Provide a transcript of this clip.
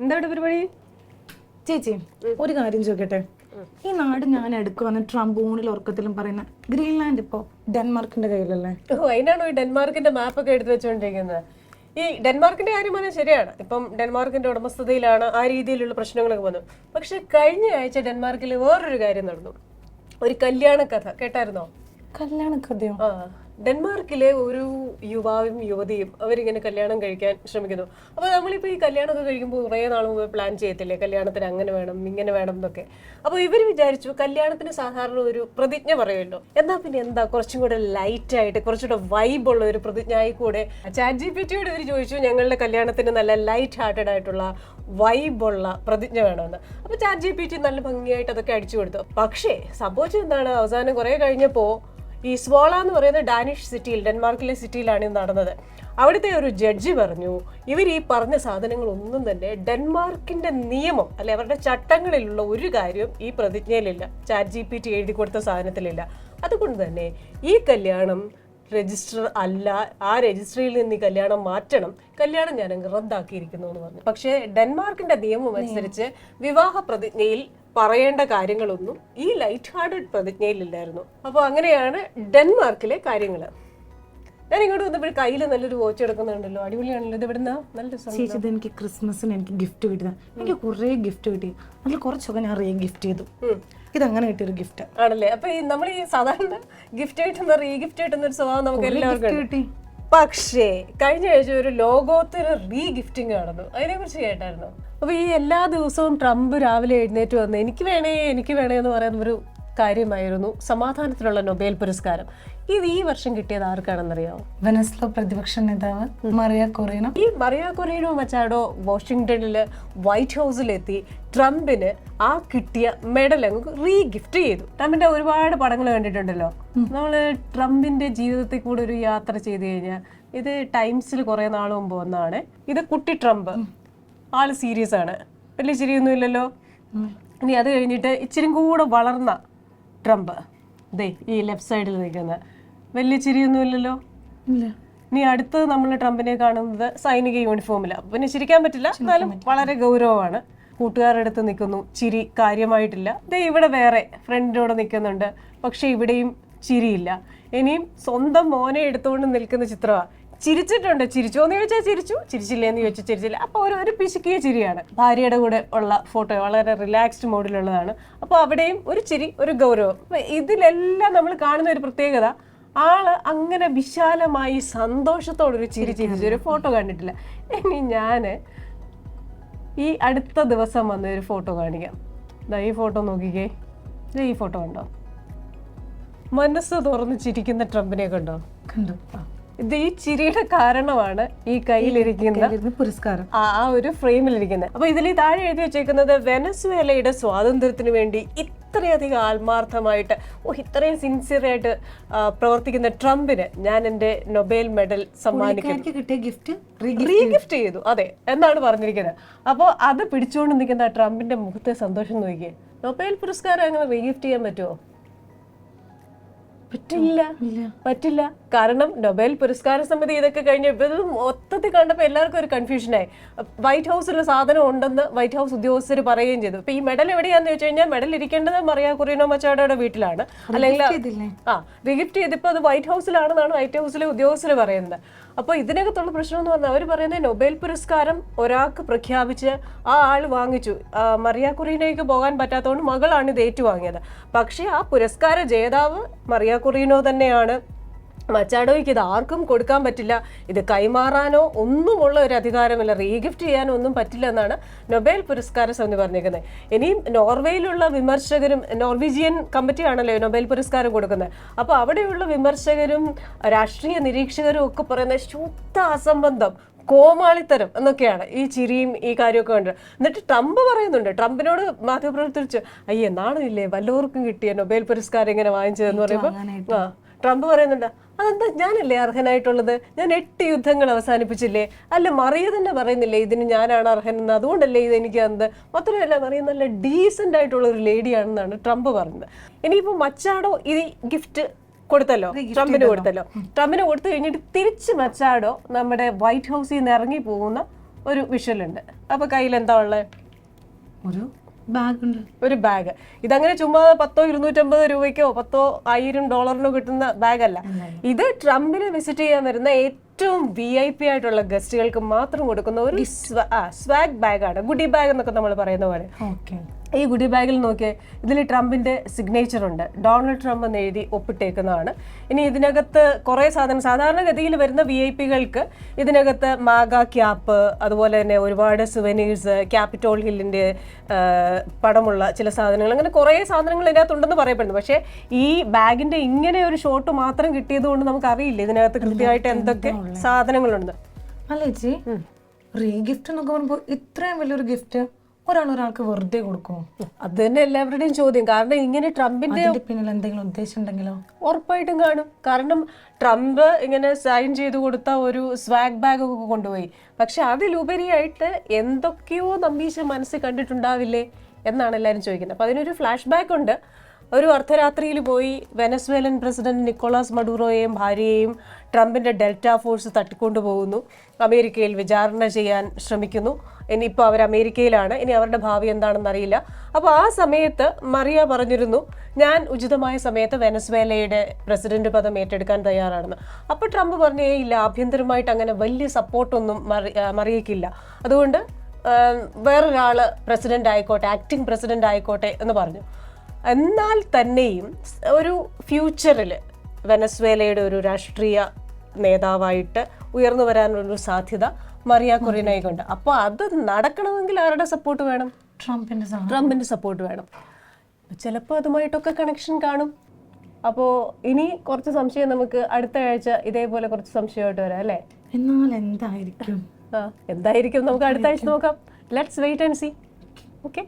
എന്താ ഇവിടെ പരിപാടി? ചേച്ചി ഒരു കാര്യം ചോദിക്കട്ടെ, ഈ നാട് ഞാൻ എടുക്കുവന്ന് ട്രംപ് ഊണിൽ ഉറക്കത്തിലും പറയുന്ന ഗ്രീൻലാൻഡ് ഇപ്പോ ഡെൻമാർക്കിന്റെ കയ്യിലല്ലേ? അതിനാണോ ഈ ഡെൻമാർക്കിന്റെ മാപ്പൊക്കെ എടുത്തു വെച്ചുകൊണ്ടിരിക്കുന്നത്? ഈ ഡെൻമാർക്കിന്റെ കാര്യം പറഞ്ഞാൽ ശരിയാണ്, ഇപ്പം ഡെൻമാർക്കിന്റെ ഉടമസ്ഥതയിലാണ്, ആ രീതിയിലുള്ള പ്രശ്നങ്ങളൊക്കെ വന്നു. പക്ഷെ കഴിഞ്ഞ ആഴ്ച ഡെൻമാർക്കിൽ വേറൊരു കാര്യം നടന്നു. ഒരു കല്യാണ കഥ കേട്ടായിരുന്നോ? കല്യാണ കഥയോ? ആ, ഡെൻമാർക്കിലെ ഒരു യുവാവും യുവതിയും അവരിങ്ങനെ കല്യാണം കഴിക്കാൻ ശ്രമിക്കുന്നു. അപ്പോൾ നമ്മളിപ്പോൾ ഈ കല്യാണമൊക്കെ കഴിക്കുമ്പോൾ കുറേ നാൾ മുമ്പ് പ്ലാൻ ചെയ്യത്തില്ലേ, കല്യാണത്തിന് അങ്ങനെ വേണം ഇങ്ങനെ വേണം എന്നൊക്കെ. അപ്പോൾ ഇവർ വിചാരിച്ചു കല്യാണത്തിന് സാധാരണ ഒരു പ്രതിജ്ഞ പറയുമല്ലോ, എന്നാൽ പിന്നെ എന്താ കുറച്ചും കൂടെ ലൈറ്റായിട്ട് കുറച്ചുകൂടെ വൈബുള്ള ഒരു പ്രതിജ്ഞ ആയിക്കൂടെ. ChatGPTയോട് ഇവർ ചോദിച്ചു ഞങ്ങളുടെ കല്യാണത്തിന് നല്ല ലൈറ്റ് ഹാർട്ടഡ് ആയിട്ടുള്ള വൈബുള്ള പ്രതിജ്ഞ വേണമെന്ന്. അപ്പോൾ ChatGPT നല്ല ഭംഗിയായിട്ട് അതൊക്കെ അടിച്ചു കൊടുത്തു. പക്ഷേ സംഭവിച്ചത് എന്താണ്, അവസാനം കുറേ കഴിഞ്ഞപ്പോൾ ഈ സ്വോള എന്ന് പറയുന്ന ഡാനിഷ് സിറ്റിയിൽ, ഡെൻമാർക്കിലെ സിറ്റിയിലാണ് ഇത് നടന്നത്. അവിടുത്തെ ഒരു ജഡ്ജി പറഞ്ഞു ഇവർ ഈ പറഞ്ഞ സാധനങ്ങളൊന്നും തന്നെ ഡെൻമാർക്കിന്റെ നിയമം അല്ലെ അവരുടെ ചട്ടങ്ങളിലുള്ള ഒരു കാര്യം ഈ പ്രതിജ്ഞയിലില്ല, ChatGPT എഴുതി കൊടുത്ത സാധനത്തിലില്ല. അതുകൊണ്ട് തന്നെ ഈ കല്യാണം രജിസ്റ്റർ അല്ല, ആ രജിസ്ട്രിയിൽ നിന്ന് ഈ കല്യാണം മാറ്റണം, കല്യാണം ഞാൻ റദ്ദാക്കിയിരിക്കുന്നു എന്ന് പറഞ്ഞു. പക്ഷേ ഡെൻമാർക്കിന്റെ നിയമം അനുസരിച്ച് വിവാഹ പ്രതിജ്ഞയിൽ പറയേണ്ട കാര്യങ്ങളൊന്നും ഈ ലൈറ്റ് ഹാർട്ടഡ് പ്രതിജ്ഞയിലില്ലായിരുന്നു. അപ്പോൾ അങ്ങനെയാണ് ഡെൻമാർക്കിലെ കാര്യങ്ങൾ. ഞാൻ ഇങ്ങോട്ട് വന്നപ്പോൾ കയ്യിൽ നല്ലൊരു വാച്ച് എടുക്കുന്നുണ്ടല്ലോ, അടിപൊളിയാണല്ലോ. ഇത് ഇവിടുന്ന് നല്ല ചേച്ചി ഇത് എനിക്ക് ക്രിസ്മസിന് എനിക്ക് ഗിഫ്റ്റ് കിട്ടിയത്, എനിക്ക് കുറേ ഗിഫ്റ്റ് കിട്ടി, അതിൽ കുറച്ചൊക്കെ ഞാൻ ഗിഫ്റ്റ് ചെയ്തു. ഇതങ്ങനെ കിട്ടിയൊരു ഗിഫ്റ്റ് ആണല്ലേ? അപ്പൊ നമ്മൾ ഈ സാധാരണ ഗിഫ്റ്റ് കിട്ടുന്ന ഗിഫ്റ്റ് കിട്ടുന്ന ഒരു സ്വഭാവം നമുക്ക് എല്ലാവർക്കും കിട്ടി. പക്ഷേ കഴിഞ്ഞ ആഴ്ച ഒരു ലോകോത്തര ഗിഫ്റ്റിംഗ് നടന്നു, അതിനെ കുറിച്ച് കേട്ടായിരുന്നു? അപ്പൊ ഈ എല്ലാ ദിവസവും ട്രംപ് രാവിലെ എഴുന്നേറ്റ് വന്ന് എനിക്ക് വേണേ എന്ന് പറയുന്ന ഒരു കാര്യമായിരുന്നു സമാധാനത്തിനുള്ള നൊബേൽ പുരസ്കാരം. ഇത് ഈ വർഷം കിട്ടിയത് ആർക്കാണെന്നറിയാമോ? വെനസ്വെല പ്രതിപക്ഷ നേതാവ് മറിയ കൊറീനോ. ഈ മറിയ കൊറീനോ മച്ചാഡോ വാഷിങ്ടണിൽ വൈറ്റ് ഹൗസിലെത്തി ട്രംപിന് ആ കിട്ടിയ മെഡൽ അങ്ങ് ഗിഫ്റ്റ് ചെയ്തു. ട്രംപിന്റെ ഒരുപാട് പടങ്ങൾ കണ്ടിട്ടുണ്ടല്ലോ നമ്മള്. ട്രംപിന്റെ ജീവിതത്തിൽ കൂടെ ഒരു യാത്ര ചെയ്ത് കഴിഞ്ഞാൽ, ഇത് ടൈംസിൽ കുറെ നാൾ മുമ്പ് വന്നതാണ്. ഇത് കുട്ടി ട്രംപ്, ആള് സീരിയസ് ആണ്, വലിയ ചിരിയൊന്നും ഇല്ലല്ലോ. ഇനി അത് കഴിഞ്ഞിട്ട് ഇച്ചിരി കൂടെ വളർന്ന ട്രംപ്, ദേ ഈ ലെഫ്റ്റ് സൈഡിൽ നിൽക്കുന്ന, വലിയ ചിരിയൊന്നും ഇല്ലല്ലോ. ഇനി അടുത്തത് നമ്മൾ ട്രംപിനെ കാണുന്നത് സൈനിക യൂണിഫോമിലാണ്. പിന്നെ ചിരിക്കാൻ പറ്റില്ല, എന്നാലും വളരെ ഗൗരവമാണ്. കൂട്ടുകാരുടെ അടുത്ത് നിൽക്കുന്നു, ചിരി കാര്യമായിട്ടില്ല. ദേ ഇവിടെ വേറെ ഫ്രണ്ടിനോട് നിൽക്കുന്നുണ്ട്, പക്ഷെ ഇവിടെയും ചിരിയില്ല. ഇനിയും സ്വന്തം മോനെ എടുത്തുകൊണ്ട് നിൽക്കുന്ന ചിത്രമാണ്. ചിരിച്ചിട്ടുണ്ട്, ചിരിച്ചോന്ന് ചോദിച്ചാൽ ചിരിച്ചു, ചിരിച്ചില്ലേന്ന് ചോദിച്ചാൽ ചിരിച്ചില്ല. അപ്പോൾ ഒരു പിശുക്കിയ ചിരിയാണ്. ഭാര്യയുടെ കൂടെ ഉള്ള ഫോട്ടോ വളരെ റിലാക്സ്ഡ് മോഡിലുള്ളതാണ്. അപ്പോൾ അവിടെയും ഒരു ചിരി, ഒരു ഗൗരവം. ഇതിലെല്ലാം നമ്മൾ കാണുന്ന ഒരു പ്രത്യേകത, ആള് അങ്ങനെ വിശാലമായി സന്തോഷത്തോടൊരു ചിരി ചിരിച്ചൊരു ഫോട്ടോ കണ്ടിട്ടില്ല. ഇനി ഞാൻ ഈ അടുത്ത ദിവസം വന്ന ഒരു ഫോട്ടോ കാണിക്കാം. ഈ ഫോട്ടോ നോക്കിക്കേ, ഈ ഫോട്ടോ കണ്ടോ? മനസ്സ് തുറന്ന് ചിരിക്കുന്ന ട്രംപിനെ കണ്ടോ? കണ്ടു. ഇത് ഈ ചിരിയുടെ കാരണമാണ് ഈ കയ്യിലിരിക്കുന്ന പുരസ്കാരം, ആ ഒരു ഫ്രെയിമിലിരിക്കുന്നത്. അപ്പൊ ഇതിൽ താഴെ എഴുതി വെച്ചേക്കുന്നത് വെനസ്വേലയുടെ സ്വാതന്ത്ര്യത്തിന് വേണ്ടി ഇത്രയധികം ആത്മാർത്ഥമായിട്ട്, ഇത്രയും സിൻസിയറായിട്ട് പ്രവർത്തിക്കുന്ന ട്രംപിന് ഞാൻ എൻ്റെ നൊബേൽ മെഡൽ സമ്മാനിക്കുന്നു. ഗിഫ്റ്റ് ചെയ്തു, അതെ എന്നാണ് പറഞ്ഞിരിക്കുന്നത്. അപ്പോൾ അത് പിടിച്ചുകൊണ്ട് നിൽക്കുന്ന ട്രംപിന്റെ മുഖത്തെ സന്തോഷം നോക്കിയേ. നൊബേൽ പുരസ്കാരം അങ്ങനെ റീഗിഫ്റ്റ് ചെയ്യാൻ പറ്റുമോ? പറ്റില്ല. കാരണം നൊബേൽ പുരസ്കാര സമിതി ഇതൊക്കെ കഴിഞ്ഞപ്പോൾ ഇത് മൊത്തത്തിൽ കണ്ടപ്പോൾ എല്ലാവർക്കും ഒരു കൺഫ്യൂഷനായി. വൈറ്റ് ഹൗസിൽ സാധനം ഉണ്ടെന്ന് വൈറ്റ് ഹൗസ് ഉദ്യോഗസ്ഥർ പറയുകയും ചെയ്തു. ഇപ്പൊ ഈ മെഡൽ എവിടെയാന്ന് ചോദിച്ചു കഴിഞ്ഞാൽ, മെഡൽ ഇരിക്കേണ്ടത് മറിയ കൊറീനോ മച്ചാഡോയുടെ വീട്ടിലാണ്, അല്ലെങ്കിൽ റീഗിഫ്റ്റ് ചെയ്തിപ്പോൾ അത് വൈറ്റ് ഹൗസിലാണെന്നാണ് വൈറ്റ് ഹൗസിലെ ഉദ്യോഗസ്ഥർ പറയുന്നത്. അപ്പോൾ ഇതിനകത്തുള്ള പ്രശ്നം എന്ന് പറഞ്ഞാൽ അവർ പറയുന്നത് നൊബേൽ പുരസ്കാരം ഒരാൾക്ക് പ്രഖ്യാപിച്ച് ആ ആൾ വാങ്ങിച്ചു. മറിയ കൊറീനോയ്ക്ക് പോകാൻ പറ്റാത്തതുകൊണ്ട് മകളാണ് ഇത് ഏറ്റുവാങ്ങിയത്. പക്ഷേ ആ പുരസ്കാര ജേതാവ് മറിയ കൊറീനോ തന്നെയാണ്. മച്ചാഡോയ്ക്ക് ഇത് ആർക്കും കൊടുക്കാൻ പറ്റില്ല, ഇത് കൈമാറാനോ ഒന്നുമുള്ള ഒരു അധികാരമില്ല, റീഗിഫ്റ്റ് ചെയ്യാനോ ഒന്നും പറ്റില്ല എന്നാണ് നൊബേൽ പുരസ്കാര സമിതി പറഞ്ഞിരിക്കുന്നത്. ഇനിയും നോർവേയിലുള്ള വിമർശകരും, നോർവീജിയൻ കമ്മിറ്റിയാണല്ലോ നൊബേൽ പുരസ്കാരം കൊടുക്കുന്നത്, അപ്പോൾ അവിടെയുള്ള വിമർശകരും രാഷ്ട്രീയ നിരീക്ഷകരും ഒക്കെ പറയുന്ന ശുദ്ധ അസംബന്ധം, കോമാളിത്തരം എന്നൊക്കെയാണ് ഈ ചിരിയും ഈ കാര്യമൊക്കെ കണ്ട്. എന്നിട്ട് ട്രംപ് പറയുന്നുണ്ട്, ട്രംപിനോട് മാധ്യമപ്രവർത്തകരിച്ച് അയ്യേ നാണമില്ലേ വല്ലവർക്കും കിട്ടിയ നൊബേൽ പുരസ്കാരം ഇങ്ങനെ വാങ്ങിച്ചതെന്ന് പറയുമ്പോൾ ട്രംപ് പറയുന്നുണ്ട്, അതെന്താ ഞാനല്ലേ അർഹനായിട്ടുള്ളത്, ഞാൻ 8 യുദ്ധങ്ങൾ അവസാനിപ്പിച്ചില്ലേ, അല്ല മറിയ തന്നെ പറയുന്നില്ലേ ഇതിന് ഞാനാണ് അർഹനെന്ന്, അതുകൊണ്ടല്ലേ ഇത് എനിക്ക് തന്നത്, മാത്രമല്ല മറിയ നല്ല ഡീസൻ്റ് ആയിട്ടുള്ള ഒരു ലേഡിയാണെന്നാണ് ട്രംപ് പറഞ്ഞത്. ഇനിയിപ്പോൾ മച്ചാഡോ ഈ ഗിഫ്റ്റ് കൊടുത്തല്ലോ, ട്രംപിന് കൊടുത്തു കഴിഞ്ഞിട്ട് തിരിച്ച് മച്ചാഡോ നമ്മുടെ വൈറ്റ് ഹൗസിൽ നിന്ന് ഇറങ്ങി പോകുന്ന ഒരു വിഷ്വൽ ഉണ്ട്. അപ്പൊ കയ്യിൽ എന്താ ഉള്ളത്? ഒരു ബാഗ് ഉണ്ട്. ഒരു ബാഗ്. ഇതങ്ങനെ ചുമ്മാ 100-250 രൂപയ്ക്കോ $1000 കിട്ടുന്ന ബാഗ് അല്ല. ഇത് ട്രംപിനെ വിസിറ്റ് ചെയ്യാൻ വരുന്ന ഏറ്റവും VIP ആയിട്ടുള്ള ഗസ്റ്റുകൾക്ക് മാത്രം കൊടുക്കുന്ന ഒരു സ്വാഗ് ബാഗാണ്. ഗുഡി ബാഗ് എന്നൊക്കെ നമ്മൾ പറയുന്ന പോലെ. ഓക്കെ. ഈ ഗുഡി ബാഗിൽ നോക്കിയേ, ഇതിൽ ട്രംപിന്റെ സിഗ്നേച്ചർ ഉണ്ട്, ഡൊണാൾഡ് ട്രംപ് എന്ന് എഴുതി ഒപ്പിട്ടേക്കുന്നതാണ്. ഇനി ഇതിനകത്ത് കുറേ സാധാരണഗതിയിൽ വരുന്ന VIP-കൾക്ക് ഇതിനകത്ത് മാഗ ക്യാപ്പ്, അതുപോലെ തന്നെ ഒരുപാട് സുവനീഴ്സ്, ക്യാപിറ്റോൾ ഹില്ലിന്റെ പടമുള്ള ചില സാധനങ്ങൾ, അങ്ങനെ കുറേ സാധനങ്ങൾ ഇതിനകത്തുണ്ടെന്ന് പറയപ്പെടുന്നു. പക്ഷേ ഈ ബാഗിന്റെ ഇങ്ങനെ ഒരു ഷോട്ട് മാത്രം കിട്ടിയത് കൊണ്ട് നമുക്ക് അറിയില്ല ഇതിനകത്ത് കൃത്യമായിട്ട് എന്തൊക്കെ സാധനങ്ങളുണ്ട്. അല്ല ചേച്ചി, റീ ഗിഫ്റ്റ് എന്നൊക്കെ പറയുമ്പോൾ ഇത്രയും വലിയൊരു ഗിഫ്റ്റ് ഒരാൾക്ക് വെറുതെ കൊടുക്കുമോ? അത് തന്നെ എല്ലാവരുടെയും ചോദ്യം. കാരണം ഇങ്ങനെ ട്രംപിന്റെ പിന്നിൽ എന്തെങ്കിലും ഉദ്ദേശം ഉണ്ടെങ്കിലോ? ഉറപ്പായിട്ടും കാണും. കാരണം ട്രംപ് ഇങ്ങനെ സൈൻ ചെയ്ത് കൊടുത്ത ഒരു സ്വാഗ് ബാഗ് ഒക്കെ കൊണ്ടുപോയി. പക്ഷെ അതിലുപരിയായിട്ട് എന്തൊക്കെയോ നമ്പീശ മനസ്സിൽ കണ്ടിട്ടുണ്ടാവില്ലേ എന്നാണ് എല്ലാവരും ചോദിക്കുന്നത്. അപ്പൊ അതിനൊരു ഫ്ലാഷ് ബാക്ക് ഉണ്ട്. ഒരു അർദ്ധരാത്രിയിൽ പോയി വെനസ്വേലൻ പ്രസിഡന്റ് നിക്കോളാസ് മഡൂറോയെയും ഭാര്യയെയും ട്രംപിന്റെ ഡെൽറ്റ ഫോഴ്സ് തട്ടിക്കൊണ്ടു പോകുന്നു. അമേരിക്കയിൽ വിചാരണ ചെയ്യാൻ ശ്രമിക്കുന്നു. ഇനിയിപ്പോൾ അവർ അമേരിക്കയിലാണ്. ഇനി അവരുടെ ഭാവി എന്താണെന്ന് അറിയില്ല. അപ്പോൾ ആ സമയത്ത് മറിയ പറഞ്ഞിരുന്നു, ഞാൻ ഉചിതമായ സമയത്ത് വെനസ്വേലയുടെ പ്രസിഡന്റ് പദം ഏറ്റെടുക്കാൻ തയ്യാറാണെന്ന്. അപ്പോൾ ട്രംപ് പറഞ്ഞേ ഇല്ല, ആഭ്യന്തരമായിട്ട് അങ്ങനെ വലിയ സപ്പോർട്ടൊന്നും മറിയക്കില്ല, അതുകൊണ്ട് വേറൊരാൾ പ്രസിഡന്റ് ആയിക്കോട്ടെ, ആക്ടിംഗ് പ്രസിഡന്റ് ആയിക്കോട്ടെ എന്ന് പറഞ്ഞു. എന്നാൽ തന്നെയും ഒരു ഫ്യൂച്ചറിൽ വെനസ്വേലയുടെ ഒരു രാഷ്ട്രീയ നേതാവായിട്ട് ഉയർന്നു വരാനുള്ളൊരു സാധ്യത മറിയ കൊറിനോയ്ക്കുണ്ട്. അപ്പോൾ അത് നടക്കണമെങ്കിൽ ആരുടെ സപ്പോർട്ട് വേണം? ട്രംപിന്റെ സപ്പോർട്ട് വേണം. ചിലപ്പോൾ അതുമായിട്ടൊക്കെ കണക്ഷൻ കാണും. അപ്പോൾ ഇനി കുറച്ച് സംശയം നമുക്ക് അടുത്ത ആഴ്ച ഇതേപോലെ കുറച്ച് സംശയമായിട്ട് വരാം അല്ലേ? എന്നാൽ എന്തായിരിക്കും എന്തായിരിക്കും നമുക്ക് അടുത്ത ആഴ്ച നോക്കാം. Let's wait and see. Okay.